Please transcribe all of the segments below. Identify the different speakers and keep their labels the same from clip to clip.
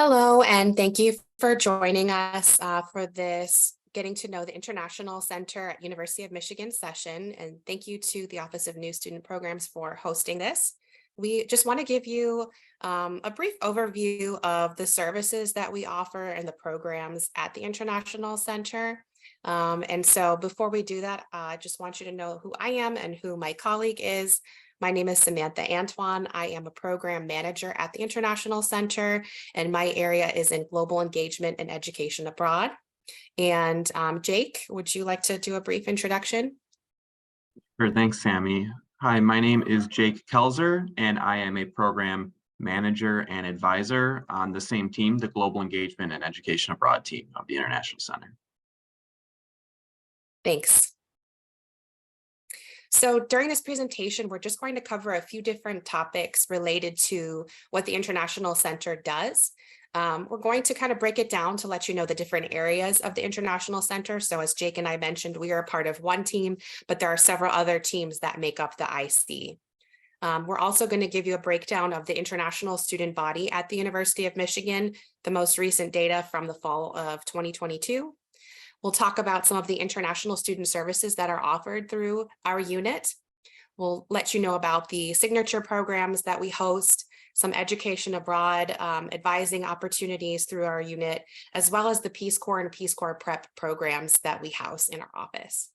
Speaker 1: Hello, and thank you for joining us for this Getting to Know the International Center at University of Michigan session. And thank you to the Office of New Student Programs for hosting this. We just want to give you a brief overview of the services that we offer and the programs at the International Center. And so before we do that, I just want you to know who I am and who my colleague is. My name is Samantha Antoine. I am a program manager at the International Center, and my area is in global engagement and education abroad. And Jake, would you like to do a brief introduction?
Speaker 2: Sure, thanks, Sammy. Hi, my name is Jake Kelzer, and I am a program manager and advisor on the same team, the Global Engagement and Education Abroad team of the International Center.
Speaker 1: Thanks. So during this presentation, we're just going to cover a few different topics related to what the International Center does. We're going to kind of break it down to let you know the different areas of the International Center. So as Jake and I mentioned, we are a part of one team, but there are several other teams that make up the IC. We're also going to give you a breakdown of the international student body at the University of Michigan, the most recent data from the fall of 2022. We'll talk about some of the international student services that are offered through our unit. We'll let you know about the signature programs that we host, some education abroad, advising opportunities through our unit, as well as the Peace Corps and Peace Corps prep programs that we house in our office.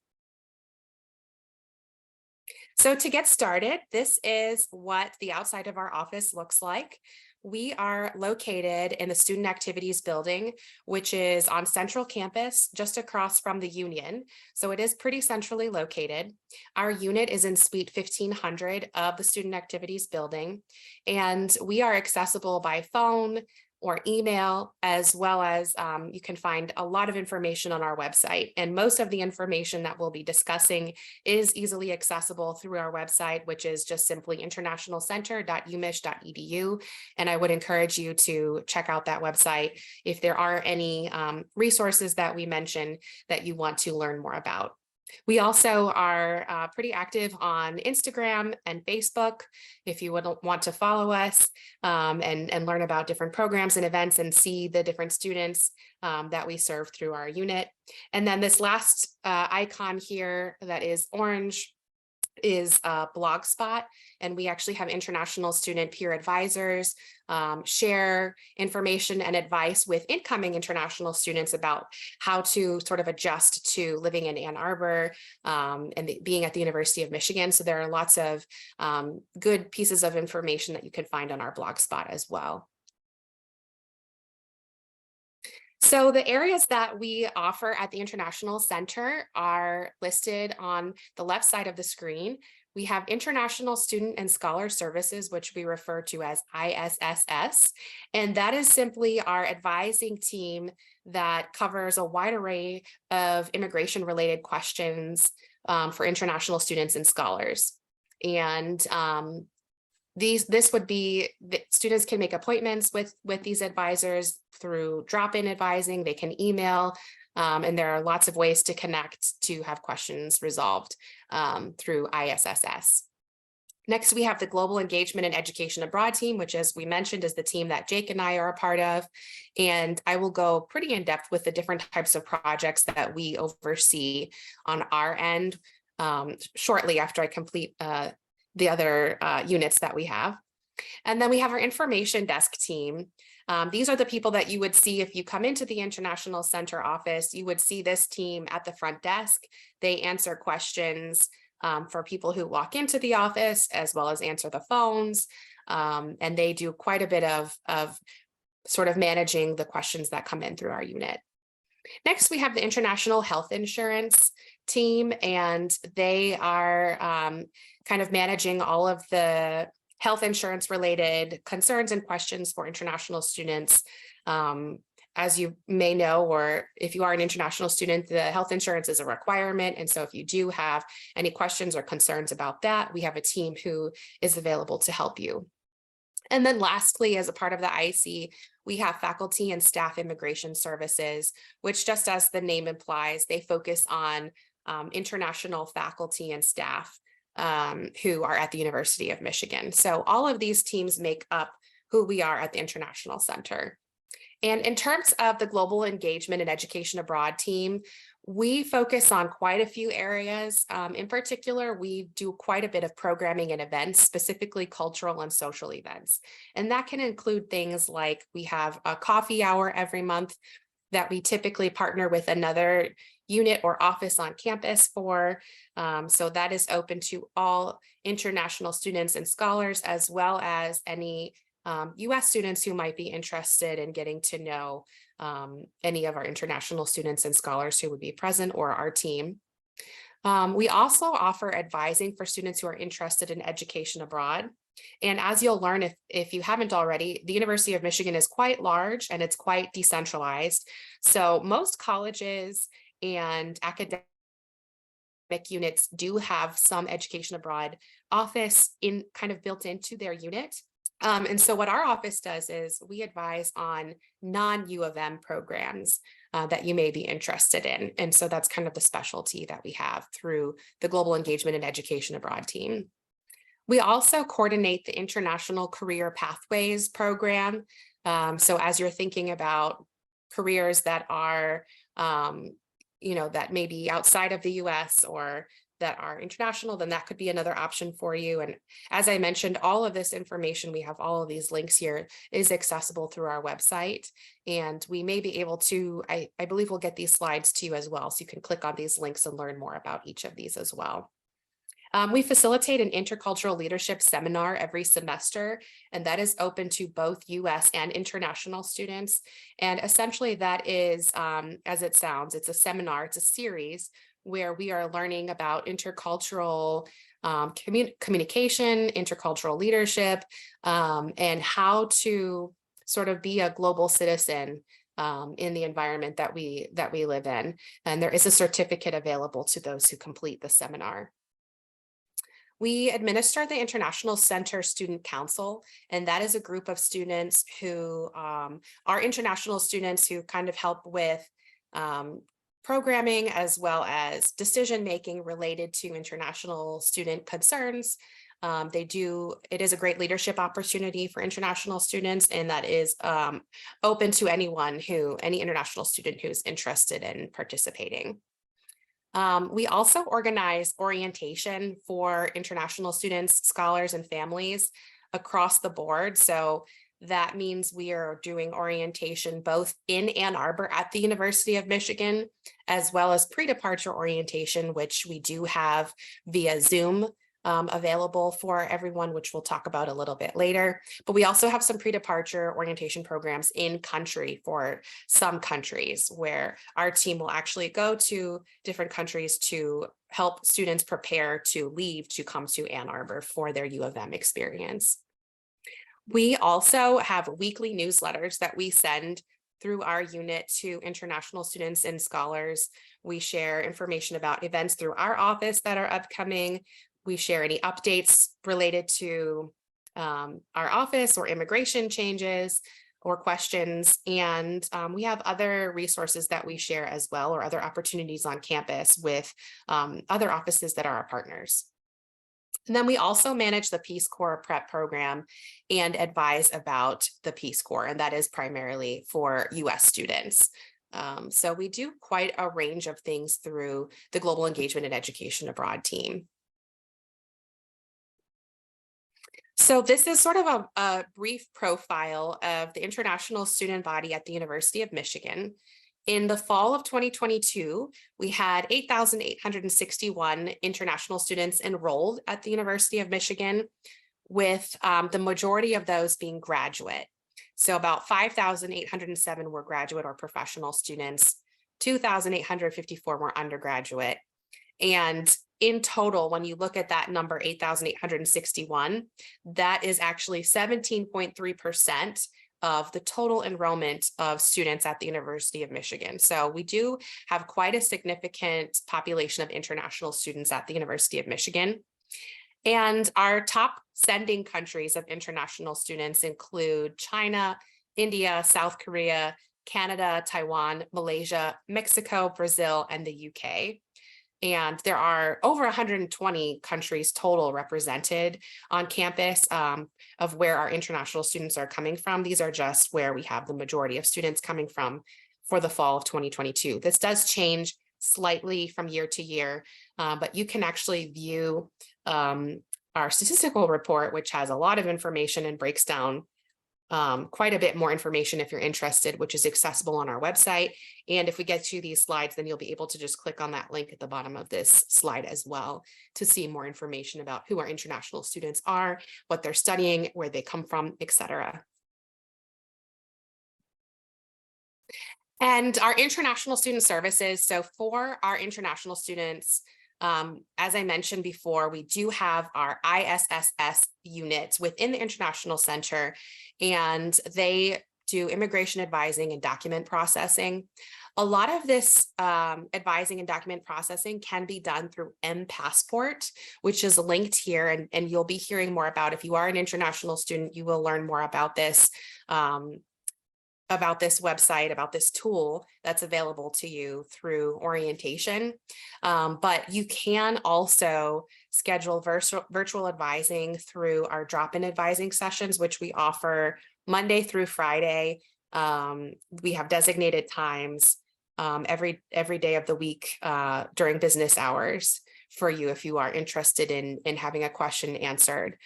Speaker 1: So to get started, this is what the outside of our office looks like. We are located in the Student Activities Building, which is on Central Campus, just across from the Union. So it is pretty centrally located. Our unit is in Suite 1500 of the Student Activities Building, and we are accessible by phone or email, as well as you can find a lot of information on our website. And most of the information that we'll be discussing is easily accessible through our website, which is just simply internationalcenter.umich.edu. And I would encourage you to check out that website if there are any resources that we mention that you want to learn more about. We also are pretty active on Instagram and Facebook if you would want to follow us and learn about different programs and events and see the different students that we serve through our unit. And then this last icon here that is orange is Blogspot, and we actually have international student peer advisors share information and advice with incoming international students about how to sort of adjust to living in Ann Arbor and being at the University of Michigan. So there are lots of good pieces of information that you can find on our Blogspot as well. So the areas that we offer at the International Center are listed on the left side of the screen. We have International Student and Scholar Services, which we refer to as ISSS, and that is simply our advising team that covers a wide array of immigration-related questions for international students and scholars. And this would be, the students can make appointments with these advisors through drop-in advising. They can email, and there are lots of ways to connect to have questions resolved through ISSS. Next, we have the Global Engagement and Education Abroad team, which, as we mentioned, is the team that Jake and I are a part of. And I will go pretty in depth with the different types of projects that we oversee on our end shortly after I complete the other units that we have. And then we have our information desk team. These are the people that you would see if you come into the International Center office. You would see this team at the front desk. They answer questions for people who walk into the office, as well as answer the phones. And they do quite a bit of sort of managing the questions that come in through our unit. Next, we have the International Health Insurance team, and they are kind of managing all of the health insurance related concerns and questions for international students. As you may know, or if you are an international student, the health insurance is a requirement. And so if you do have any questions or concerns about that, we have a team who is available to help you. And then lastly, as a part of the IC, we have faculty and staff immigration services, which, just as the name implies, they focus on international faculty and staff who are at the University of Michigan. So all of these teams make up who we are at the International Center. And in terms of the global engagement and education abroad team, we focus on quite a few areas. In particular, we do quite a bit of programming and events, specifically cultural and social events. And that can include things like we have a coffee hour every month that we typically partner with another unit or office on campus for. So that is open to all international students and scholars, as well as any US students who might be interested in getting to know any of our international students and scholars who would be present or our team. We also offer advising for students who are interested in education abroad. And as you'll learn, if you haven't already, the University of Michigan is quite large and it's quite decentralized. So most colleges and academic units do have some education abroad office in kind of built into their unit. And so what our office does is we advise on non-U of M programs that you may be interested in. And so that's kind of the specialty that we have through the Global Engagement and Education Abroad team. We also coordinate the International Career Pathways program. So as you're thinking about careers that are, that may be outside of the US or that are international, then that could be another option for you. And as I mentioned, all of this information, we have all of these links here, is accessible through our website. And we may be able to, I believe we'll get these slides to you as well. So you can click on these links and learn more about each of these as well. We facilitate an intercultural leadership seminar every semester, and that is open to both US and international students. And essentially that is, as it sounds, it's a seminar, it's a series where we are learning about intercultural communication, intercultural leadership, and how to sort of be a global citizen in the environment that we live in. And there is a certificate available to those who complete the seminar. We administer the International Center Student Council, and that is a group of students who are international students who kind of help with programming as well as decision-making related to international student concerns. It is a great leadership opportunity for international students, and that is open to any international student who's interested in participating. We also organize orientation for international students, scholars, and families across the board. So that means we are doing orientation both in Ann Arbor at the University of Michigan, as well as pre-departure orientation, which we do have via Zoom available for everyone, which we'll talk about a little bit later. But we also have some pre-departure orientation programs in country for some countries where our team will actually go to different countries to help students prepare to leave to come to Ann Arbor for their U of M experience. We also have weekly newsletters that we send through our unit to international students and scholars. We share information about events through our office that are upcoming. We share any updates related to our office or immigration changes or questions. And we have other resources that we share as well, or other opportunities on campus with other offices that are our partners. And then we also manage the Peace Corps prep program and advise about the Peace Corps, and that is primarily for US students. So we do quite a range of things through the Global Engagement and Education Abroad team. So this is sort of a brief profile of the international student body at the University of Michigan. In the fall of 2022, we had 8,861 international students enrolled at the University of Michigan, with the majority of those being graduate. So about 5,807 were graduate or professional students, 2,854 were undergraduate. And in total, when you look at that number, 8,861, that is actually 17.3% of the total enrollment of students at the University of Michigan. So we do have quite a significant population of international students at the University of Michigan. And our top sending countries of international students include China, India, South Korea, Canada, Taiwan, Malaysia, Mexico, Brazil, and the UK. And there are over 120 countries total represented on campus of where our international students are coming from. These are just where we have the majority of students coming from for the fall of 2022. This does change slightly from year to year, but you can actually view our statistical report, which has a lot of information and breaks down quite a bit more information if you're interested, which is accessible on our website. And if we get to these slides, then you'll be able to just click on that link at the bottom of this slide as well to see more information about who our international students are, what they're studying, where they come from, etc. And our international student services. So for our international students, as I mentioned before, we do have our ISSS units within the International Center, and they do immigration advising and document processing. A lot of this advising and document processing can be done through M-Passport, which is linked here, and you'll be hearing more about. If you are an international student, you will learn more about this website, about this tool that's available to you through orientation. But you can also schedule virtual advising through our drop-in advising sessions, which we offer Monday through Friday. We have designated times every day of the week during business hours for you if you are interested in having a question answered.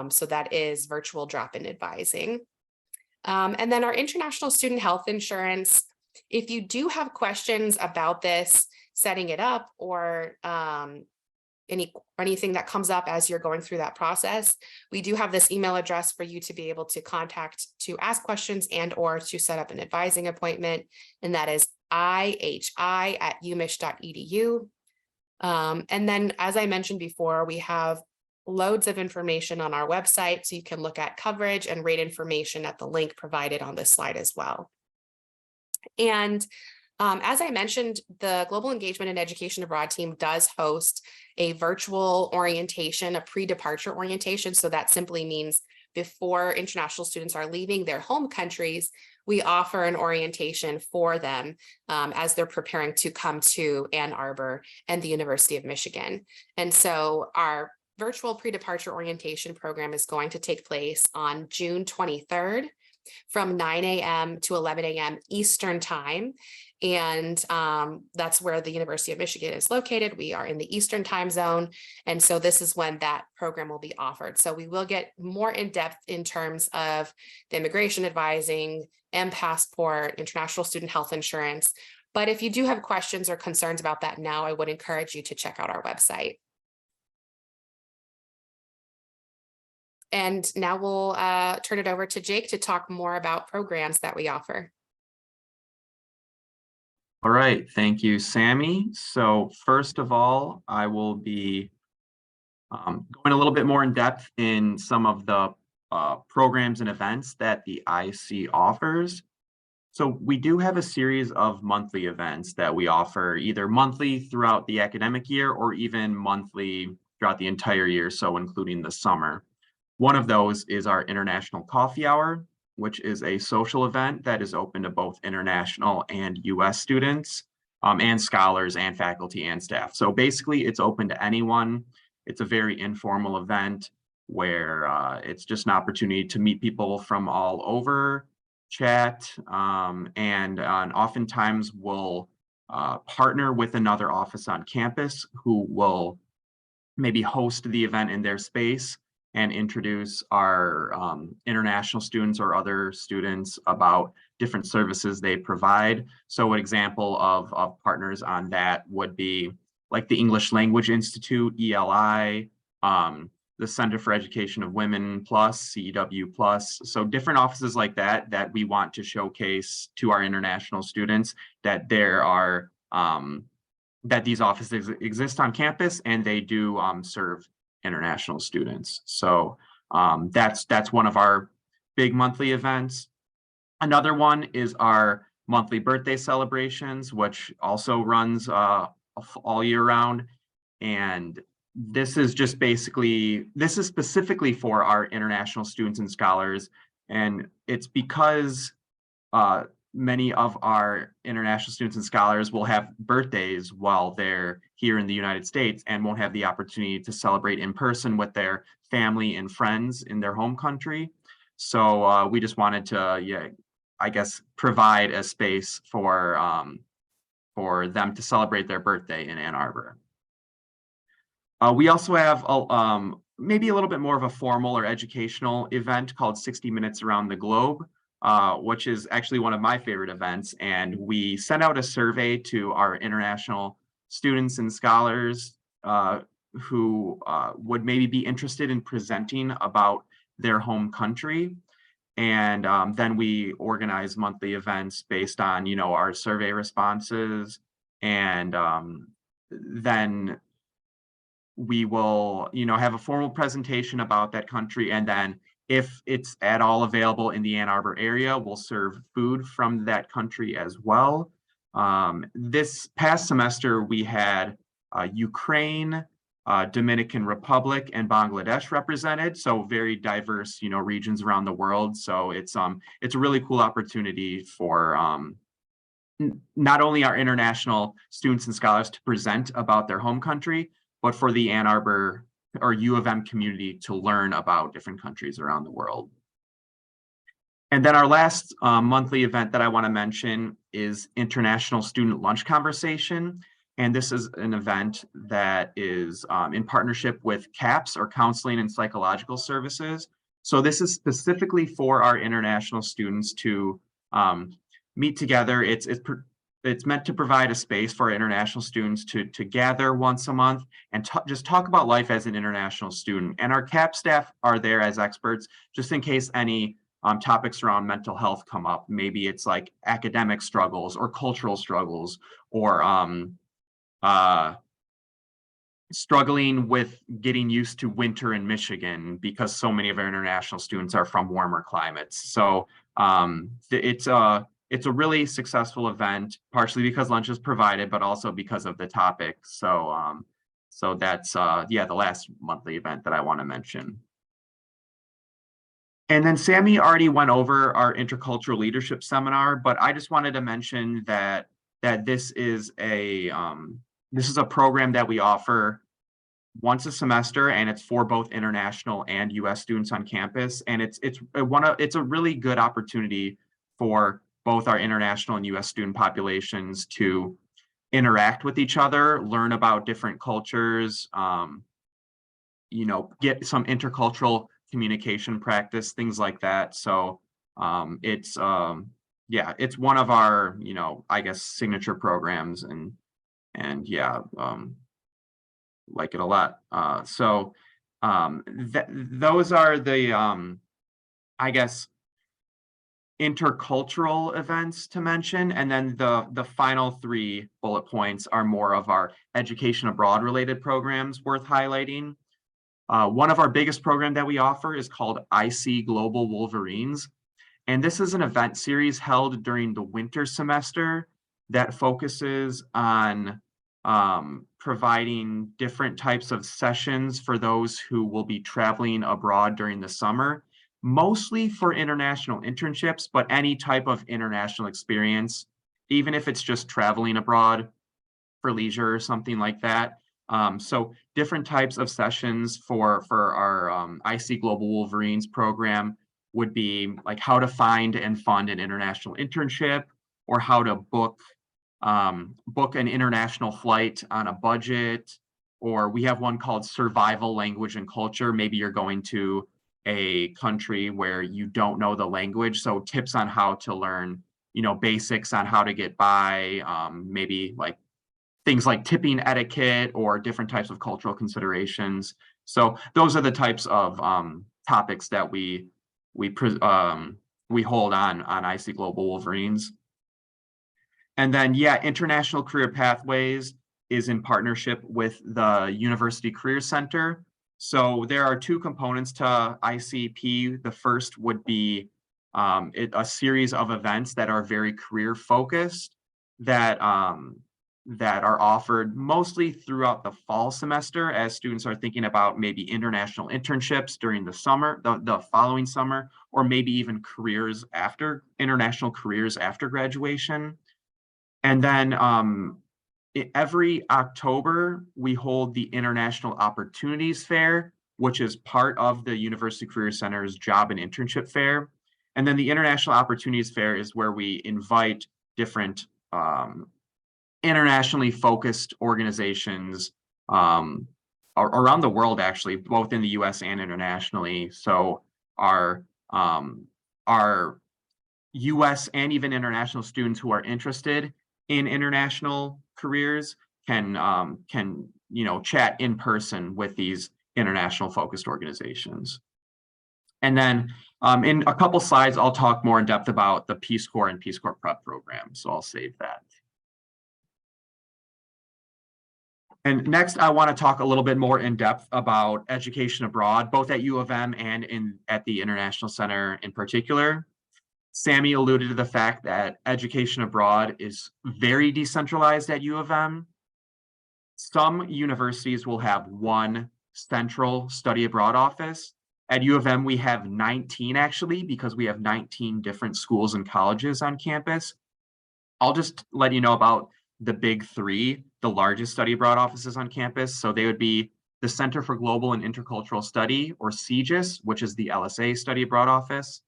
Speaker 1: So that is virtual drop-in advising. And then our international student health insurance, if you do have questions about this, setting it up, or anything that comes up as you're going through that process, we do have this email address for you to be able to contact to ask questions and or to set up an advising appointment, and that is ihi@umich.edu. And then, as I mentioned before, we have loads of information on our website, so you can look at coverage and rate information at the link provided on this slide as well. And as I mentioned, the Global Engagement and Education Abroad team does host a virtual orientation, a pre-departure orientation. So that simply means before international students are leaving their home countries, we offer an orientation for them as they're preparing to come to Ann Arbor and the University of Michigan. And so our virtual pre-departure orientation program is going to take place on June 23rd from 9 a.m. to 11 a.m. Eastern time. And that's where the University of Michigan is located. We are in the Eastern time zone. And so this is when that program will be offered. So we will get more in depth in terms of the immigration advising, M-Passport, international student health insurance. But if you do have questions or concerns about that now, I would encourage you to check out our website. And now we'll turn it over to Jake to talk more about programs that we offer.
Speaker 2: All right, thank you, Sammy. So first of all, I will be going a little bit more in depth in some of the programs and events that the IC offers. So we do have a series of monthly events that we offer, either monthly throughout the academic year or even monthly throughout the entire year, so including the summer. One of those is our International Coffee Hour, which is a social event that is open to both international and US students, and scholars and faculty and staff. So basically it's open to anyone. It's a very informal event where it's just an opportunity to meet people from all over, chat, and oftentimes we'll partner with another office on campus who will maybe host the event in their space and introduce our international students or other students about different services they provide. So an example of partners on that would be like the English Language Institute, ELI, the Center for Education of Women Plus, CEW Plus. So different offices like that that we want to showcase to our international students that there are that these offices exist on campus and they do serve international students. So that's one of our big monthly events. Another one is our monthly birthday celebrations, which also runs all year round. And this is specifically for our international students and scholars. And it's because many of our international students and scholars will have birthdays while they're here in the United States and won't have the opportunity to celebrate in person with their family and friends in their home country. So we just wanted to, yeah, I guess, provide a space for them to celebrate their birthday in Ann Arbor. We also have maybe a little bit more of a formal or educational event called 60 Minutes Around the Globe, which is actually one of my favorite events. And we sent out a survey to our international students and scholars who would maybe be interested in presenting about their home country. And then we organize monthly events based on, our survey responses. And then we will, have a formal presentation about that country. And then if it's at all available in the Ann Arbor area, we'll serve food from that country as well. This past semester, we had Ukraine, Dominican Republic, and Bangladesh represented. So very diverse, regions around the world. So it's a really cool opportunity for not only our international students and scholars to present about their home country, but for the Ann Arbor or U of M community to learn about different countries around the world. And then our last monthly event that I want to mention is International Student Lunch Conversation. And this is an event that is in partnership with CAPS, or Counseling and Psychological Services. So this is specifically for our international students to meet together. It's meant to provide a space for our international students to gather once a month and just talk about life as an international student. And our CAP staff are there as experts, just in case any topics around mental health come up. Maybe it's like academic struggles or cultural struggles, or struggling with getting used to winter in Michigan because so many of our international students are from warmer climates. So it's a really successful event, partially because lunch is provided, but also because of the topic. So so that's the last monthly event that I want to mention. And then Sammy already went over our Intercultural Leadership Seminar, but I just wanted to mention that this is a program that we offer once a semester, and it's for both international and U.S. students on campus. And it's a really good opportunity for both our international and U.S. student populations to interact with each other, learn about different cultures, get some intercultural communication practice, things like that. So it's one of our, I guess, signature programs, and like it a lot. Those are the I guess, intercultural events to mention. And then the final 3 bullet points are more of our education abroad related programs worth highlighting. One of our biggest program that we offer is called IC Global Wolverines. And this is an event series held during the winter semester that focuses on providing different types of sessions for those who will be traveling abroad during the summer, mostly for international internships, but any type of international experience, even if it's just traveling abroad for leisure or something like that. So different types of sessions for our IC Global Wolverines program would be like how to find and fund an international internship, or how to book an international flight on a budget. Or we have one called Survival Language and Culture. Maybe you're going to a country where you don't know the language, so tips on how to learn, basics on how to get by, maybe like things like tipping etiquette or different types of cultural considerations. So those are the types of topics that we hold on IC Global Wolverines. And then, International Career Pathways is in partnership with the University Career Center. So there are 2 components to ICP. The first would be a series of events that are very career focused, that that are offered mostly throughout the fall semester as students are thinking about maybe international internships during the summer, the following summer, or maybe even international careers after graduation. And then every October, we hold the International Opportunities Fair, which is part of the University Career Center's Job and Internship Fair. And then the International Opportunities Fair is where we invite different internationally focused organizations around the world, actually, both in the US and internationally. So our US and even international students who are interested in international careers can chat in person with these international focused organizations. And then in a couple slides, I'll talk more in depth about the Peace Corps and Peace Corps Prep program. So I'll save that. And next, I want to talk a little bit more in depth about education abroad, both at U of M and at the International Center in particular. Sammy alluded to the fact that education abroad is very decentralized at U of M. Some universities will have one central study abroad office. At U of M, we have 19 actually, because we have 19 different schools and colleges on campus. I'll just let you know about the big three, the largest study abroad offices on campus. So they would be the Center for Global and Intercultural Study, or CGIS, which is the LSA study abroad office.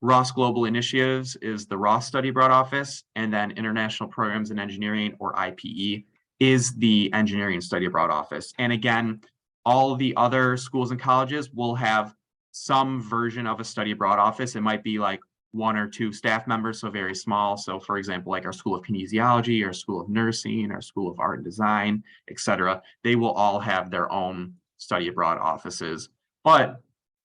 Speaker 2: Ross Global Initiatives is the Ross Study Abroad Office, and then International Programs in Engineering, or IPE, is the Engineering Study Abroad Office. And again, all the other schools and colleges will have some version of a study abroad office. It might be like 1 or 2 staff members, so very small. So for example, like our School of Kinesiology, our School of Nursing, our School of Art and Design, etc. They will all have their own study abroad offices. But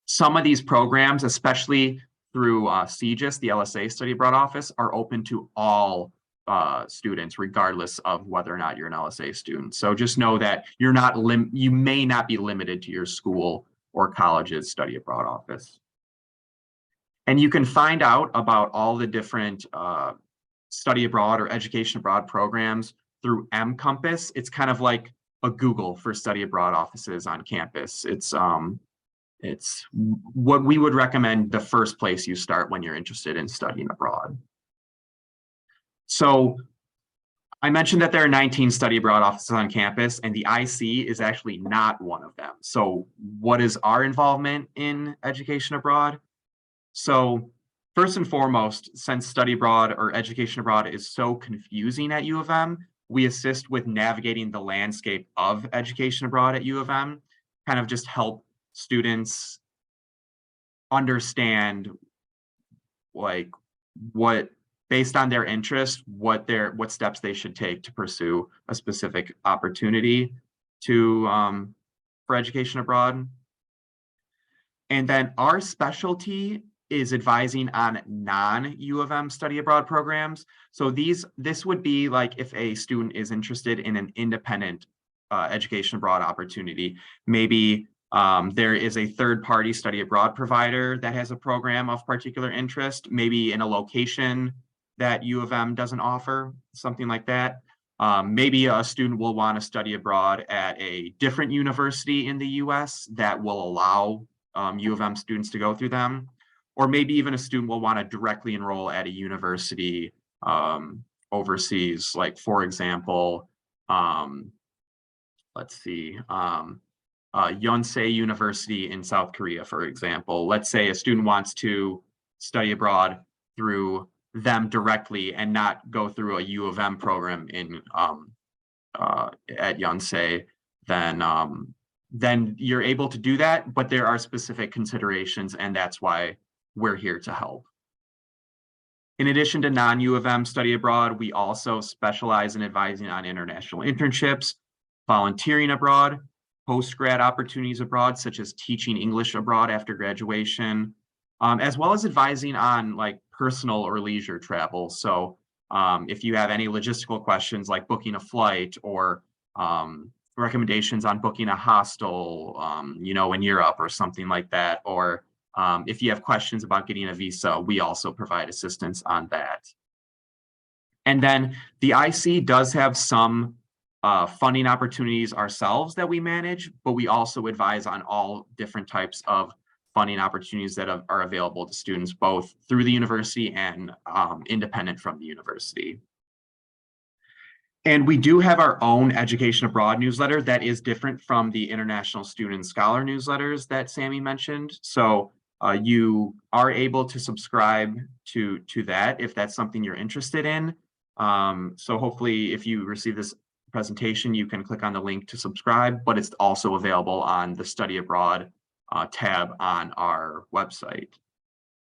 Speaker 2: some of these programs, especially through CGIS, the LSA Study Abroad Office, are open to all students, regardless of whether or not you're an LSA student. So just know that you may not be limited to your school or college's study abroad office. And you can find out about all the different study abroad or education abroad programs through mCompass. It's kind of like a Google for study abroad offices on campus. It's what we would recommend the first place you start when you're interested in studying abroad. So I mentioned that there are 19 study abroad offices on campus, and the IC is actually not one of them. So what is our involvement in education abroad? So first and foremost, since study abroad or education abroad is so confusing at U of M, we assist with navigating the landscape of education abroad at U of M, kind of just help students understand based on their interest, what steps they should take to pursue a specific opportunity for education abroad. And then our specialty is advising on non-U of M study abroad programs. So this would be like if a student is interested in an independent education abroad opportunity, maybe there is a third-party study abroad provider that has a program of particular interest, maybe in a location that U of M doesn't offer, something like that. Maybe a student will want to study abroad at a different university in the US that will allow U of M students to go through them. Or maybe even a student will want to directly enroll at a university overseas, like for example, let's see, Yonsei University in South Korea, for example. Let's say a student wants to study abroad through them directly and not go through a U of M program at Yonsei, then you're able to do that, but there are specific considerations, and that's why we're here to help. In addition to non-U of M study abroad, we also specialize in advising on international internships, volunteering abroad, post-grad opportunities abroad, such as teaching English abroad after graduation, as well as advising on like personal or leisure travel. So if you have any logistical questions like booking a flight or recommendations on booking a hostel, in Europe or something like that, or if you have questions about getting a visa, we also provide assistance on that. And then the IC does have some funding opportunities ourselves that we manage, but we also advise on all different types of funding opportunities that are available to students, both through the university and independent from the university. And we do have our own Education Abroad newsletter that is different from the International Student and Scholar newsletters that Sammy mentioned. So you are able to subscribe to that if that's something you're interested in. So hopefully if you receive this presentation, you can click on the link to subscribe, but it's also available on the Study Abroad tab on our website.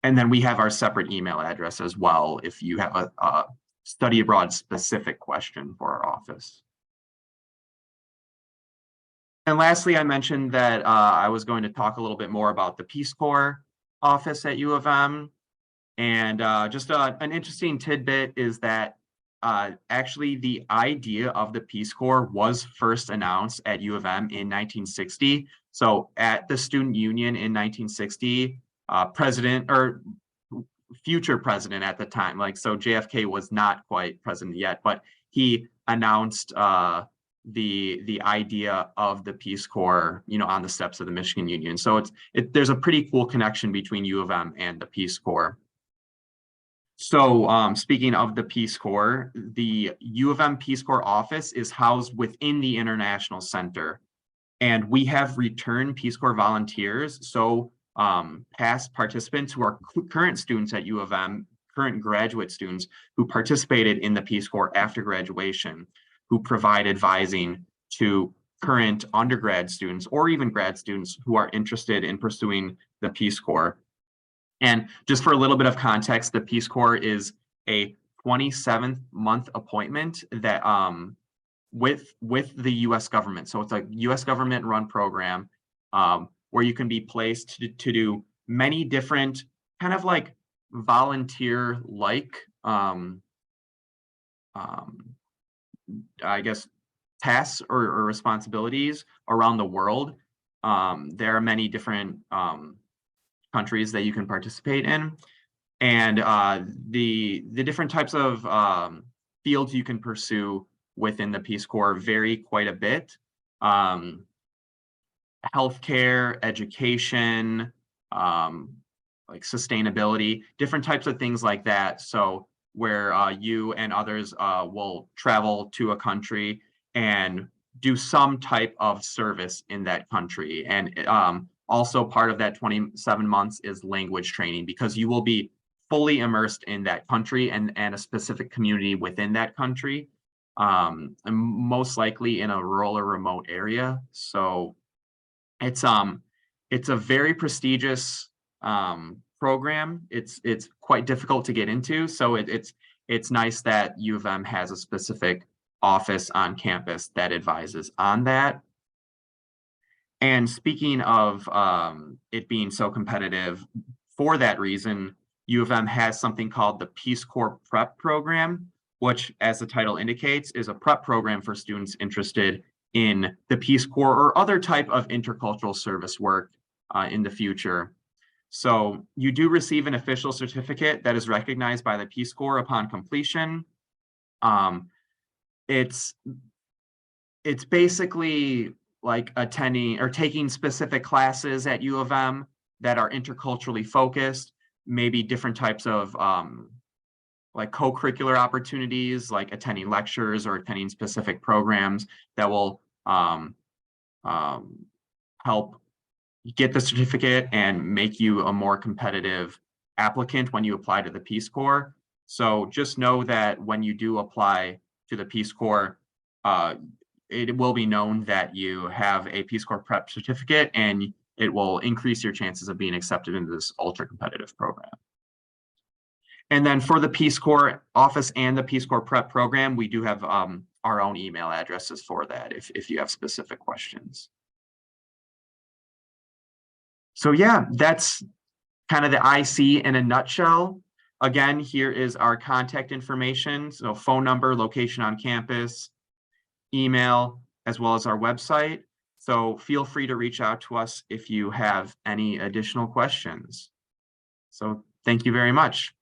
Speaker 2: And then we have our separate email address as well if you have a study abroad specific question for our office. And lastly, I mentioned that I was going to talk a little bit more about the Peace Corps office at U of M. And just an interesting tidbit is that actually the idea of the Peace Corps was first announced at U of M in 1960. So at the Student Union in 1960, president or future president at the time, like, so JFK was not quite president yet, but he announced the idea of the Peace Corps, you know, on the steps of the Michigan Union. So there's a pretty cool connection between U of M and the Peace Corps. So speaking of the Peace Corps, the U of M Peace Corps office is housed within the International Center. And we have returned Peace Corps volunteers. So past participants who are current students at U of M, current graduate students who participated in the Peace Corps after graduation, who provide advising to current undergrad students or even grad students who are interested in pursuing the Peace Corps. And just for a little bit of context, the Peace Corps is a 27-month appointment that with the U.S. government. So it's a U.S. government run program where you can be placed to do many different kind of like volunteer-like, I guess, tasks or responsibilities around the world. There are many different countries that you can participate in. And the different types of fields you can pursue within the Peace Corps vary quite a bit. Healthcare, education, like sustainability, different types of things like that. So where you and others will travel to a country and do some type of service in that country. And also part of that 27 months is language training, because you will be fully immersed in that country and a specific community within that country, and most likely in a rural or remote area. So it's a very prestigious program. It's quite difficult to get into. So it's nice that U of M has a specific office on campus that advises on that. And speaking of it being so competitive, for that reason, U of M has something called the Peace Corps Prep Program, which, as the title indicates, is a prep program for students interested in the Peace Corps or other type of intercultural service work in the future. So you do receive an official certificate that is recognized by the Peace Corps upon completion. It's basically like attending or taking specific classes at U of M that are interculturally focused, maybe different types of like co-curricular opportunities, like attending lectures or attending specific programs that will help get the certificate and make you a more competitive applicant when you apply to the Peace Corps. So just know that when you do apply to the Peace Corps, it will be known that you have a Peace Corps prep certificate, and it will increase your chances of being accepted into this ultra competitive program. And then for the Peace Corps office and the Peace Corps prep program, we do have our own email addresses for that if you have specific questions. So yeah, that's kind of the IC in a nutshell. Again, here is our contact information. So phone number, location on campus, email, as well as our website. So feel free to reach out to us if you have any additional questions. So thank you very much.